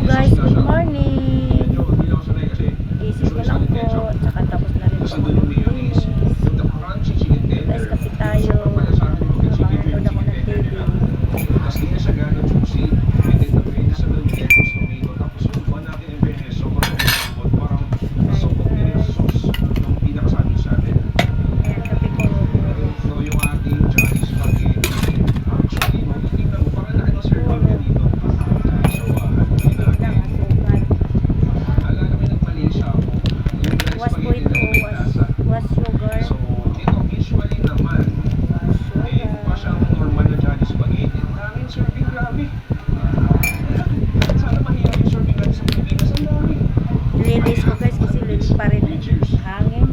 guys, good morning. Isis ko lang po. Tsaka tapos na rin po maglinis. Guys, kape tayo. Makanood ako ng TV. Lilis ko guys kasi lilis pa rin hangin.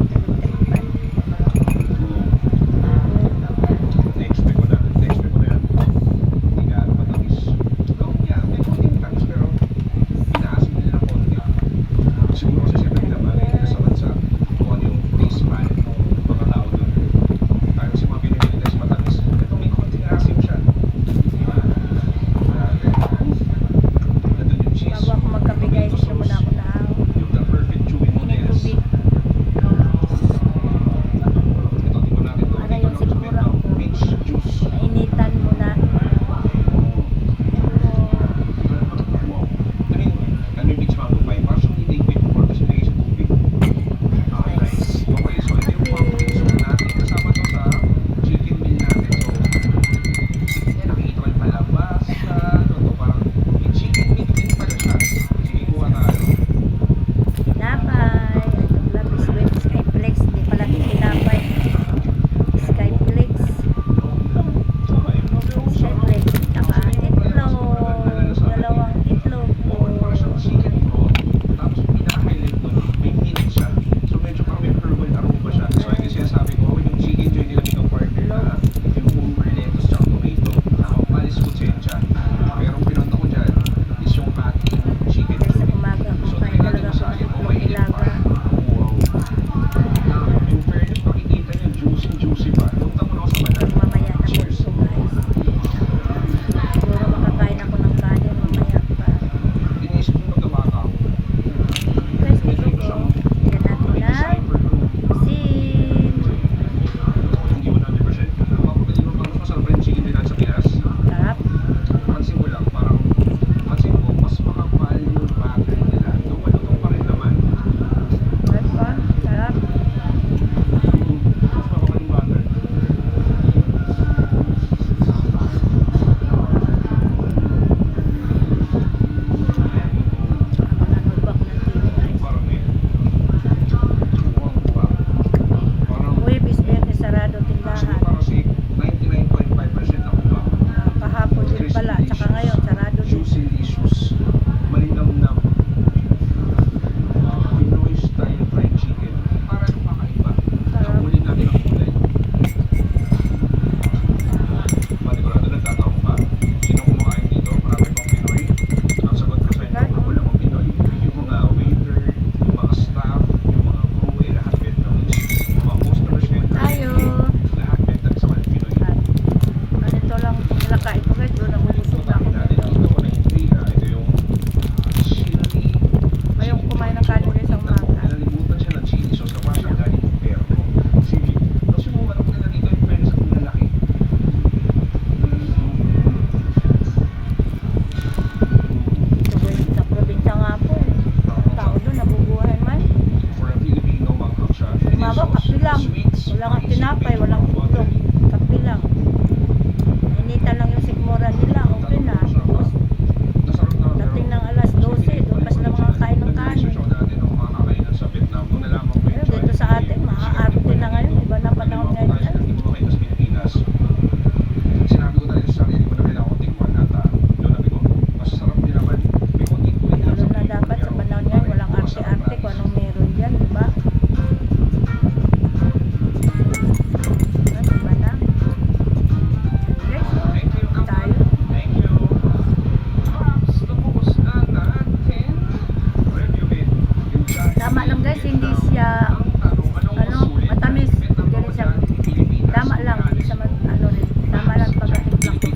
Walang tinapay, walang itlog, kape lang. Initan lang yung sigmura nila, okay na. Tapos, dating ng alas 12, doon pa sila mga kain ng kanin. Pero dito sa atin, maaarte na ngayon, iba na panahon ngayon. Lalo na dapat sa panahon ngayon, walang arte-arte kung anong meron dyan, diba? Tama lang guys, hindi siya matamis. Hindi siya, tama lang, hindi siya rin. Tama lang pag-atimplang ko.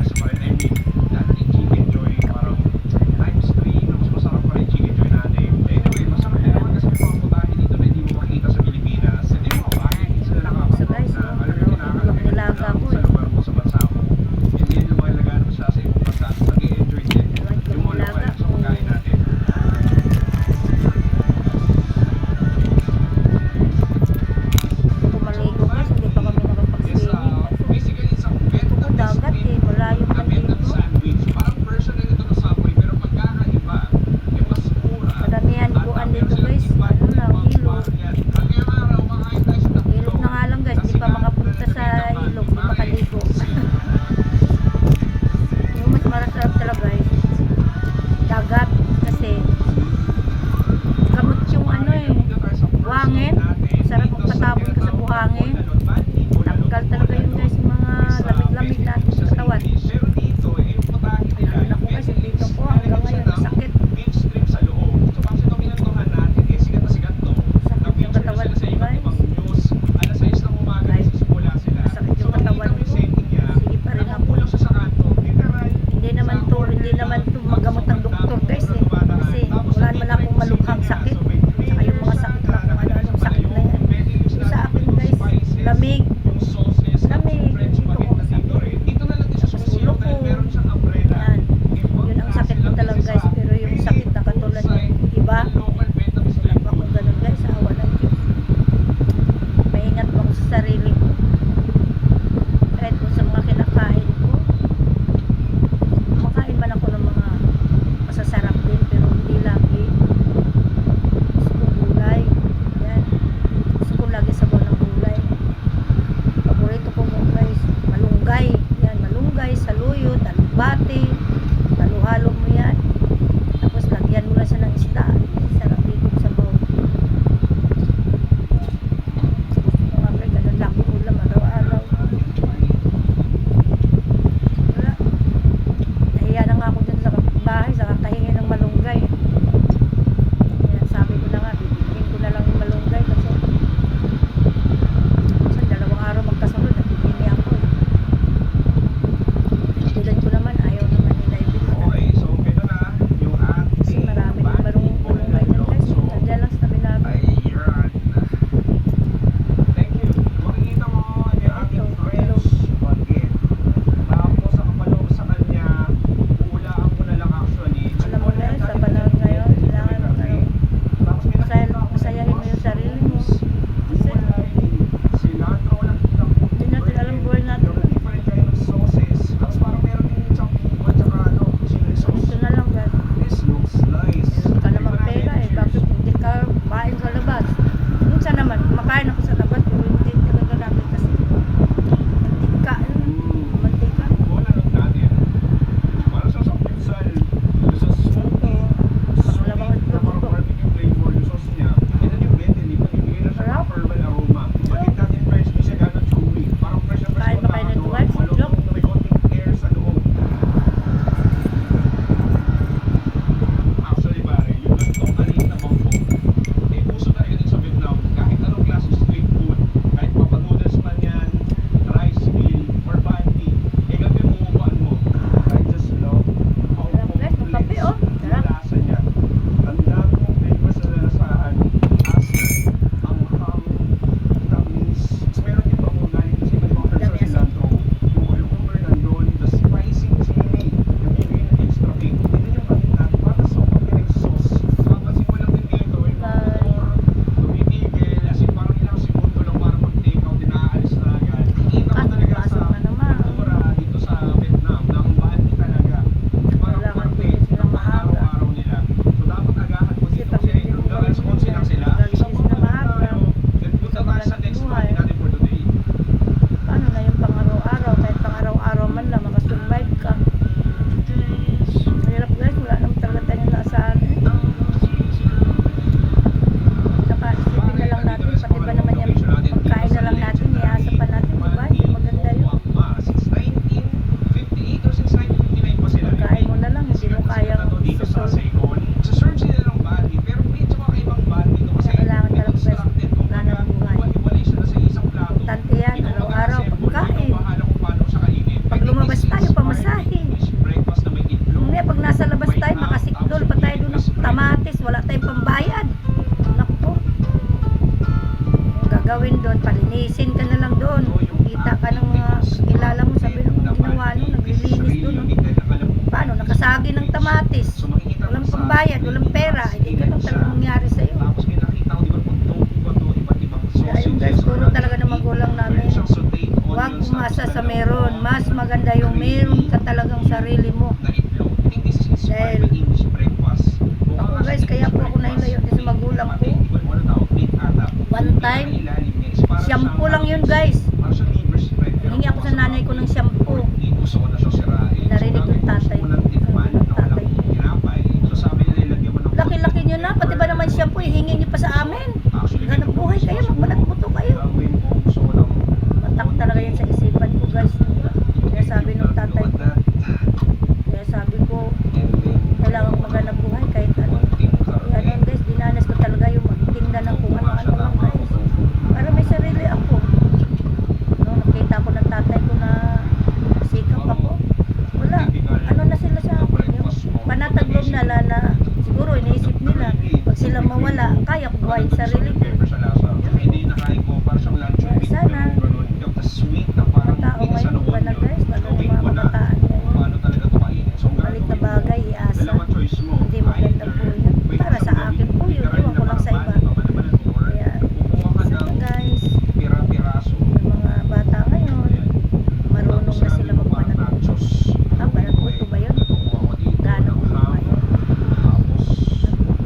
guys. Walang pambayad, walang pera. Hindi ganun talaga nangyari sa'yo. Tapos may nakita ko, di ba, iba't ibang Kaya yung guys, puro talaga ng magulang namin. Huwag umasa sa meron. Mas maganda yung meron ka talagang sarili mo. Dahil ako guys, kaya po ako nahilayo din sa magulang ko. One time, shampoo lang yun guys. Hingi ako sa nanay ko ng shampoo. Narinig ko yung tatay ko. Laki-laki nyo na, pati ba naman shampoo, hihingi nyo pa sa amin. Ganap buhay kayo, magbalat buto kayo. Matak talaga yan sa isipan ko guys. Kaya sabi ng tatay ko, kaya sabi ko, kailangan maghanap buhay kahit ano. Kaya yun guys, dinanas ko talaga yung magtinda ng kung ano-ano lang guys. Para may sarili ako. No, nakita ko ng tatay ko na sikap ako. Wala, ano na sila sa yung panatag loob nila na siguro iniisip nila, pag sila mawala, kaya ko buhayin sarili ko. Kaya sana, mga tao ngayon, iba na guys, lalo yung mga kabataan ngayon. Balik na bagay, iasa. Hindi maganda po yun. Para sa akin po yun, iwan ko lang sa iba. Kaya, sana guys, yung mga bata ngayon, marunong na sila magpanatputo. Panatputo ba yun? Gano'n po ba yun?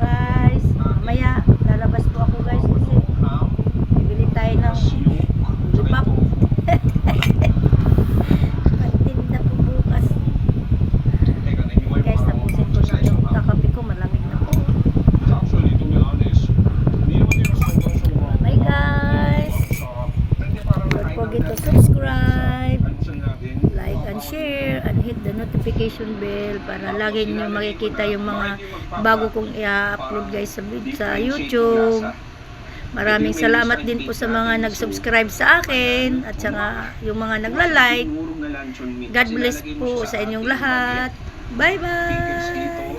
Guys, mamaya, lalabas po ako guys kasi bibili tayo ng lupap. Pantinda po bukas. Guys, tapusin ko na yung kakapi ko, malamig na po. Bye guys! Don't forget to subscribe, like and share, and hit the notification bell para lagi nyo makikita yung mga bago kong i-upload guys sa YouTube. Maraming salamat din po sa mga nag-subscribe sa akin at saka yung mga nagla-like. God bless po sa inyong lahat. Bye bye!